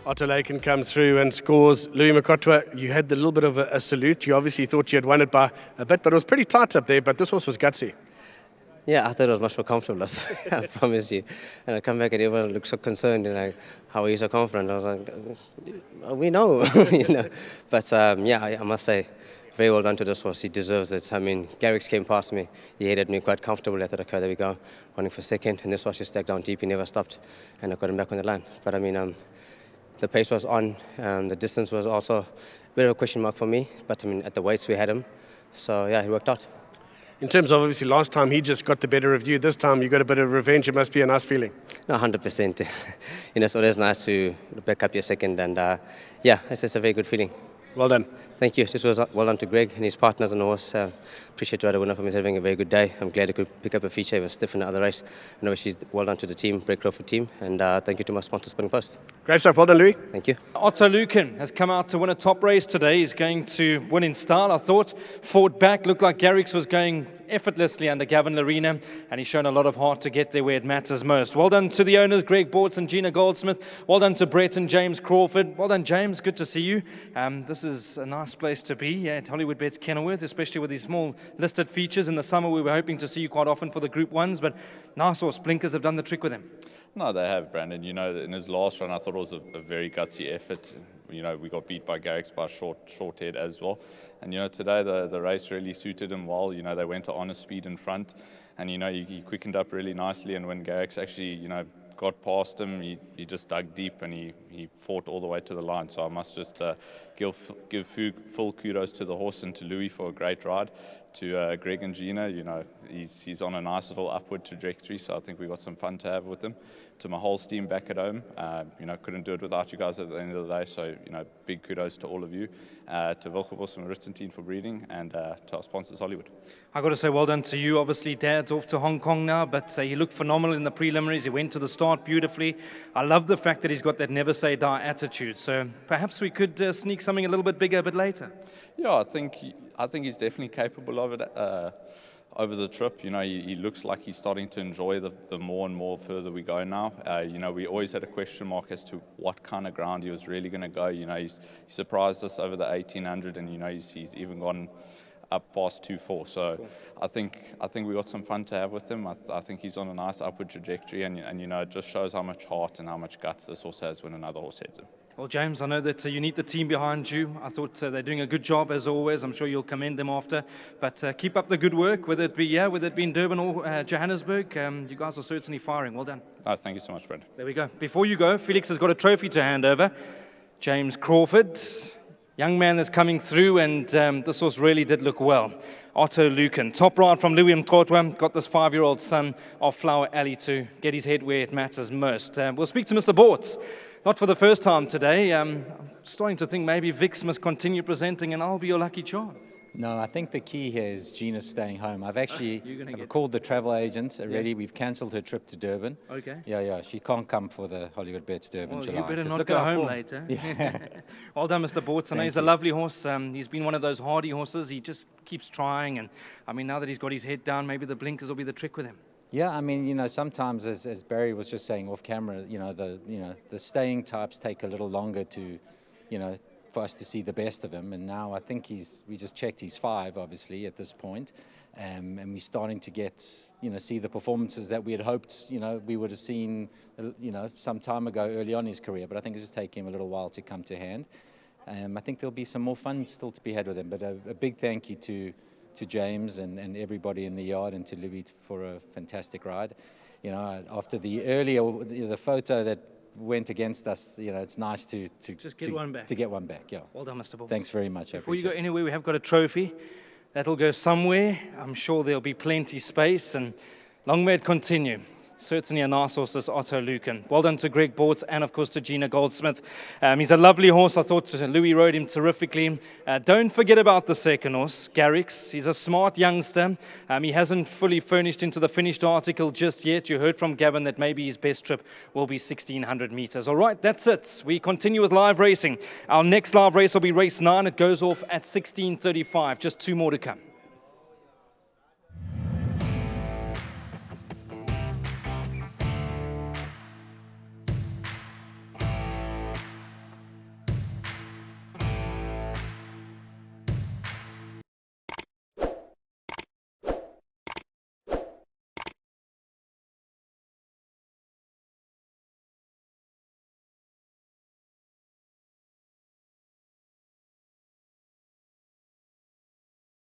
OTTO LUYKEN comes through and scores. Louis Makotwa, you had a little bit of a salute. You obviously thought you had won it by a bit, but it was pretty tight up there. But this horse was gutsy. Yeah, I thought it was much more comfortable, I promise you. And I come back and everyone looks so concerned, how are you so confident? I was like, we know, But yeah, I must say, very well done to this horse. He deserves it. I mean, Garrix came past me. He headed me quite comfortably. I thought, okay, there we go. Running for second. And this horse just stacked down deep. He never stopped. And I got him back on the line. But I mean, the pace was on. The distance was also a bit of a question mark for me. But I mean, at the weights we had him. So yeah, he worked out. In terms of, obviously, last time he just got the better of you. This time you got a bit of revenge. It must be a nice feeling. No, 100%. It's always nice to back up your second. And yeah, it's a very good feeling. Well done. Thank you. This was well done to Greg and his partners on the horse. Appreciate the winner for me. He's having a very good day. I'm glad he could pick up a feature. He was stiff in the other race. And obviously, well done to the team, Brett Crawford team. And thank you to my sponsor, Spinning Post. Great stuff. Well done, Louis. Thank you. OTTO LUYKEN has come out to win a top race today. He's going to win in style, I thought. Fought back. Looked like Garrix was going effortlessly under Gavin Larena, and he's shown a lot of heart to get there where it matters most. Well done to the owners, Greg Bortz and Gina Goldsmith. Well done to Brett and James Crawford. Well done, James. Good to see you. This is a nice place to be at Hollywoodbets Kenilworth, especially with these small listed features. In the summer, we were hoping to see you quite often for the Group 1s, but nice horse Blinkers have done the trick with him. No, they have, Brandon. In his last run, I thought it was a very gutsy effort. We got beat by Garrix by a short head as well. And, today the race really suited him well. They went on a speed in front. And, he quickened up really nicely. And when Garrix actually, got past him, he just dug deep and he fought all the way to the line. So I must just give full kudos to the horse and to Louis for a great ride. To Greg and Gina, he's on a nice little upward trajectory, so I think we got some fun to have with him. To my whole team back at home, couldn't do it without you guys at the end of the day, so big kudos to all of you. To Wilgebos and Ristentin for breeding, and to our sponsors Hollywood. I got to say well done to you. Obviously, Dad's off to Hong Kong now, but he looked phenomenal in the preliminaries. He went to the start beautifully. I love the fact that he's got that never say die attitude. So perhaps we could sneak something a little bit bigger a bit later. Yeah, I think he's definitely capable of it over the trip. He looks like he's starting to enjoy the more and more further we go now. We always had a question mark as to what kind of ground he was really going to go. He surprised us over the 1800, and he's even gone up past 2-4. So cool. I think we got some fun to have with him. I think he's on a nice upward trajectory, and it just shows how much heart and how much guts this horse has when another horse heads him. Well, James, I know that you need the team behind you. I thought they're doing a good job as always. I'm sure you'll commend them after. But keep up the good work, whether it be in Durban or Johannesburg. You guys are certainly firing. Well done. Oh, thank you so much, Brent. There we go. Before you go, Felix has got a trophy to hand over. James Crawford, young man that's coming through, and this horse really did look well. OTTO LUYKEN, top ride from Louis Mkotwa, got this 5-year-old son of Flower Alley to get his head where it matters most. We'll speak to Mr. Bortz. Not for the first time today. I'm starting to think maybe Vix must continue presenting and I'll be your lucky charm. No, I think the key here is Gina's staying home. I've actually called the travel agent already. Yeah. We've cancelled her trip to Durban. Okay. Yeah. She can't come for the Hollywoodbets Durban July. You better not go home later. Yeah. Well done, Mr. Bortz. I know he's a lovely horse. He's been one of those hardy horses. He just keeps trying. And I mean, now that he's got his head down, maybe the blinkers will be the trick with him. Yeah, I mean, sometimes, as Barry was just saying off camera, the staying types take a little longer to, for us to see the best of him. And now I think we just checked he's 5, obviously, at this point. And we're starting to get, see the performances that we had hoped, we would have seen, some time ago early on in his career. But I think it's just taking him a little while to come to hand. I think there'll be some more fun still to be had with him. But a big thank you to James and everybody in the yard, and to Louis for a fantastic ride. After the photo that went against us, it's nice to get one back. Yeah. Well done, Mr. Bortz. Thanks very much. Before you go anywhere, we have got a trophy that'll go somewhere. I'm sure there'll be plenty space, and long may it continue. Certainly a nice horse, this OTTO LUYKEN. Well done to Greg Bortz and, of course, to Gina Goldsmith. He's a lovely horse. I thought Louis rode him terrifically. Don't forget about the second horse, Garrix. He's a smart youngster. He hasn't fully furnished into the finished article just yet. You heard from Gavin that maybe his best trip will be 1,600 meters. All right, that's it. We continue with live racing. Our next live race will be race 9. It goes off at 16:35. Just 2 more to come.